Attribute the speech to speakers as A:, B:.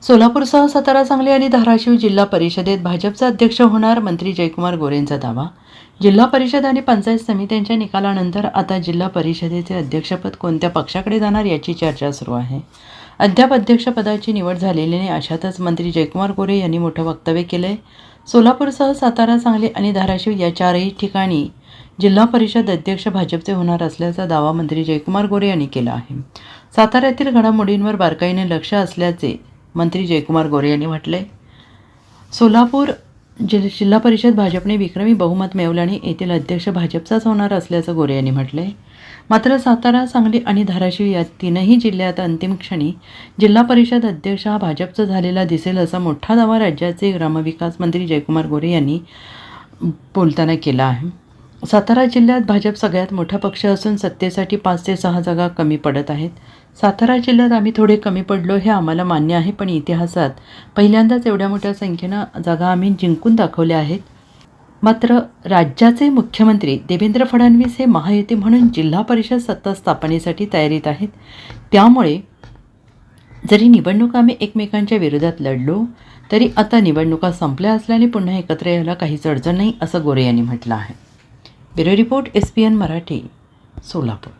A: सोलापूरसह सातारा, सांगली आणि धाराशिव जिल्हा परिषदेत भाजपचा अध्यक्ष होणार मंत्री जयकुमार गोरेंचा दावा. जिल्हा परिषद आणि पंचायत समित्यांच्या निकालानंतर आता जिल्हा परिषदेचे अध्यक्षपद कोणत्या पक्षाकडे जाणार याची चर्चा सुरू आहे. अद्याप अध्यक्षपदाची निवड झालेली नाही. अशातच मंत्री जयकुमार गोरे यांनी मोठं वक्तव्य केलंय. सोलापूरसह सातारा, सांगली आणि धाराशिव या चारही ठिकाणी जिल्हा परिषद अध्यक्ष भाजपचे होणार असल्याचा दावा मंत्री जयकुमार गोरे यांनी केला आहे. साताऱ्यातील घडामोडींवर बारकाईने लक्ष असल्याचे मंत्री जयकुमार गोरे यांनी म्हटले. सोलापूर जिल्हा परिषद भाजपने विक्रमी बहुमत मिळवल्याने येथील अध्यक्ष भाजपचाच होणार असल्याचं गोरे यांनी म्हटले. मात्र सातारा, सांगली आणि धाराशिव या तीनही जिल्ह्यात अंतिम क्षणी जिल्हा परिषद अध्यक्ष हा भाजपचा झालेला दिसेल असा मोठा दावा राज्याचे ग्रामविकास मंत्री जयकुमार गोरे यांनी बोलताना केला आहे. सातारा जिल्ह्यात भाजप सगळ्यात मोठा पक्ष असून सत्तेसाठी 5 ते 6 जागा कमी पडत आहेत. सातारा जिल्ह्यात आम्ही थोडे कमी पडलो हे आम्हाला मान्य आहे, पण इतिहासात पहिल्यांदाच एवढ्या मोठ्या संख्येनं जागा आम्ही जिंकून दाखवल्या आहेत. मात्र राज्याचे मुख्यमंत्री देवेंद्र फडणवीस हे महायुती म्हणून जिल्हा परिषद सत्ता स्थापनेसाठी तयारीत आहेत. त्यामुळे जरी निवडणूक आम्ही एकमेकांच्या विरोधात लढलो तरी आता निवडणुका संपल्या असल्याने पुन्हा एकत्र यायला काहीच अडचण नाही असं गोरे यांनी म्हटलं आहे. Bureau report SPN Marathi, Solapur.